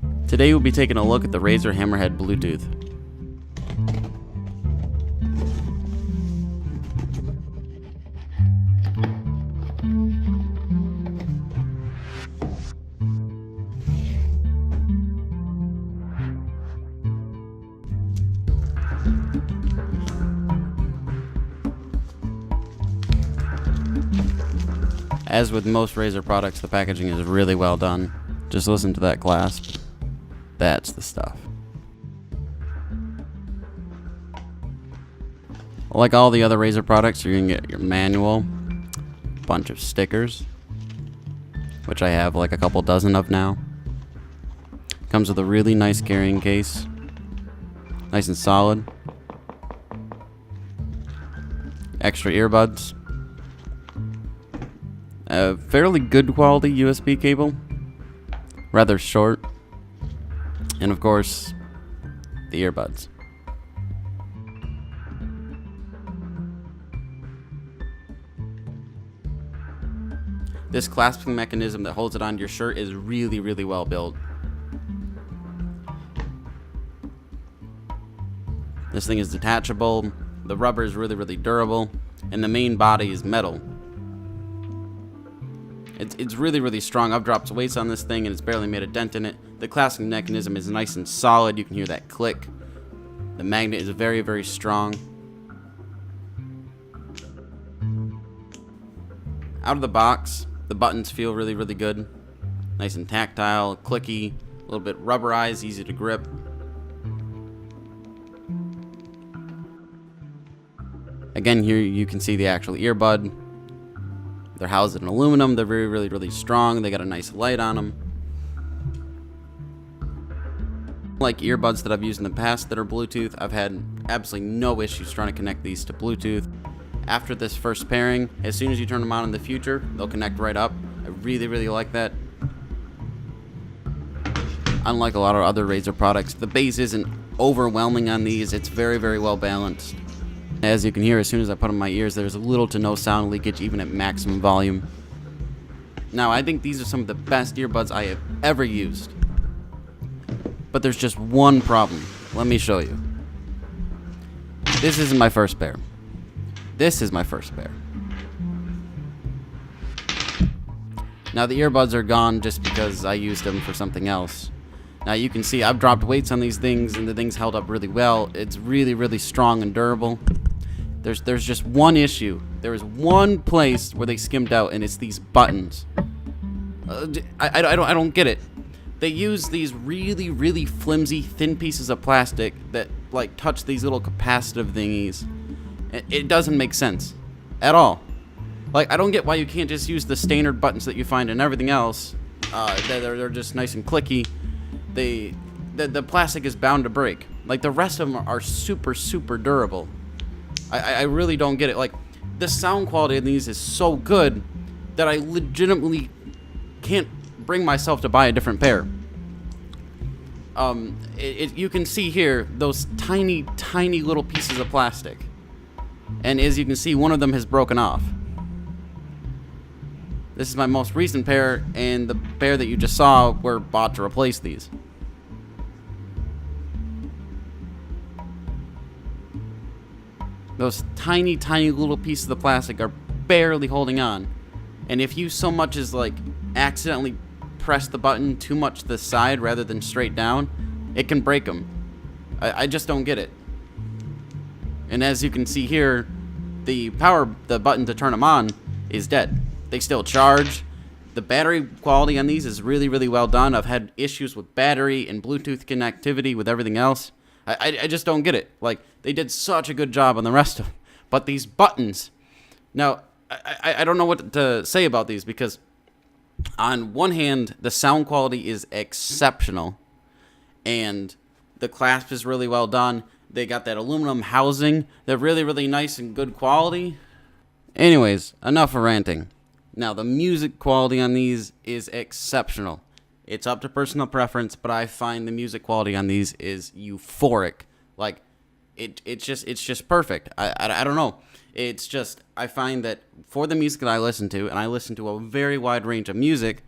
Today we'll be taking a look at the Razer Hammerhead Bluetooth. As with most Razer products, the packaging is really well done. Just listen to that clasp. That's the stuff. Like all the other Razer products, you're gonna get your manual, bunch of stickers, which I have like a couple dozen of now. Comes with a really nice carrying case, nice and solid. Extra earbuds. A fairly good quality USB cable, rather short, and of course, the earbuds. This clasping mechanism that holds it onto your shirt is really, really well built. This thing is detachable, the rubber is really, really durable, and the main body is metal. It's really, really strong. I've dropped weights on this thing and it's barely made a dent in it. The clasping mechanism is nice and solid. You can hear that click. The magnet is very, very strong. Out of the box, the buttons feel really, really good. Nice and tactile, clicky, a little bit rubberized, easy to grip. Again, here you can see the actual earbud. They're housed in aluminum. They're very, really, really strong. They got a nice light on them. Like earbuds that I've used in the past that are Bluetooth, I've had absolutely no issues trying to connect these to Bluetooth. After this first pairing, as soon as you turn them on in the future, they'll connect right up. I really, really like that. Unlike a lot of other Razer products, the bass isn't overwhelming on these. It's very, very well balanced. As you can hear, as soon as I put them in my ears, there's little to no sound leakage, even at maximum volume. Now, I think these are some of the best earbuds I have ever used. But there's just one problem. Let me show you. This isn't my first pair. This is my first pair. Now, the earbuds are gone just because I used them for something else. Now, you can see I've dropped weights on these things, and the things held up really well. It's really, really strong and durable. There's just one issue. There is one place where they skimmed out, and it's these buttons. I don't get it. They use these really, really flimsy, thin pieces of plastic that like touch these little capacitive thingies. It doesn't make sense at all. Like, I don't get why you can't just use the standard buttons that you find in everything else. They're just nice and clicky. The plastic is bound to break. Like, the rest of them are super, super durable. I really don't get it. Like, the sound quality of these is so good that I legitimately can't bring myself to buy a different pair. You can see here those tiny, tiny little pieces of plastic. And as you can see, one of them has broken off. This is my most recent pair, and the pair that you just saw were bought to replace these. Those tiny, tiny little pieces of plastic are barely holding on. And if you so much as like accidentally press the button too much to the side rather than straight down, it can break them. I just don't get it. And as you can see here, the button to turn them on is dead. They still charge. The battery quality on these is really, really well done. I've had issues with battery and Bluetooth connectivity with everything else. I just don't get it. Like, they did such a good job on the rest of them. But these buttons... Now, I don't know what to say about these because on one hand, the sound quality is exceptional. And the clasp is really well done. They got that aluminum housing. They're really, really nice and good quality. Anyways, enough of ranting. Now, the music quality on these is exceptional. It's up to personal preference, but I find the music quality on these is euphoric. Like, it's just perfect. I don't know. It's just, I find that for the music that I listen to, and I listen to a very wide range of music,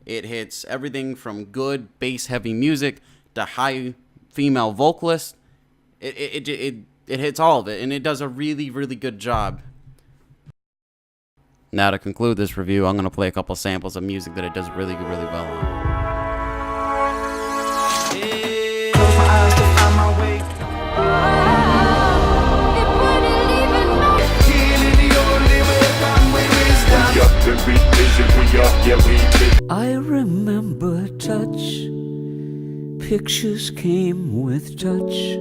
It hits everything from good bass-heavy music to high female vocalists. It hits all of it, and it does a really, really good job. Now to conclude this review, I'm going to play a couple samples of music that it does really, really well on. I remember touch. Pictures came with touch.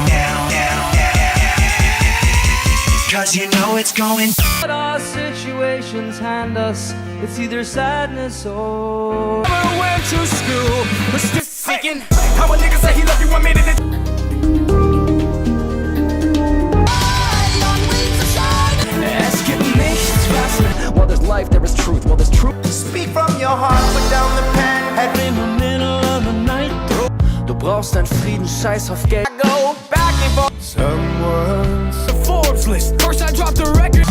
Cause you know it's going. But our situations hand us, it's either sadness or. Never went to school, but still seeking. How a nigga say he love you 1 minute. Es gibt nichts, was. Well, there's life, there is truth. Well, there's truth. Speak from your heart, put down the pen. Head in the middle of the night. Du brauchst deinen Frieden, scheiß auf Geld. Go back and forth. Someone's Forbes list. First I dropped the record.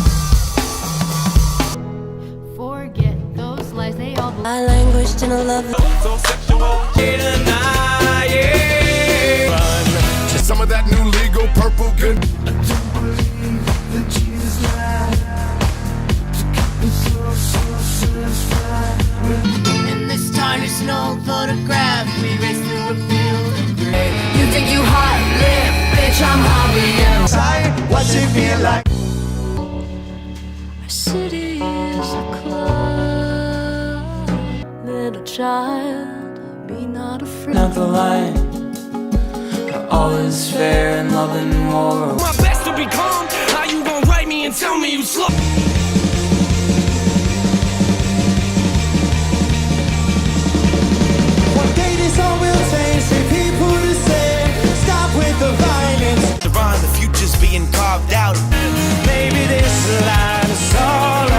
Forget those lies, they all I languished in a love. so sexual. Just some of that new legal purple good. in this time there's no photograph. We race through a field of gray. You think you hot lit, bitch, I'm hot. What's it feel like? Our city is a club. Little child, be not afraid. Not the line. All is fair in love and war. My best to be calm. How you gon' write me and tell me you slow? One day this all will change. See people the same. Stop with the violence. Divine, the future's being carved out. Maybe this line is all I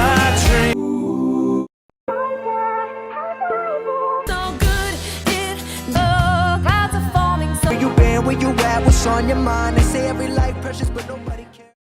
dream. So good in the clouds are falling. So Where you been? Where you at? What's on your mind? They say every life precious, but nobody cares.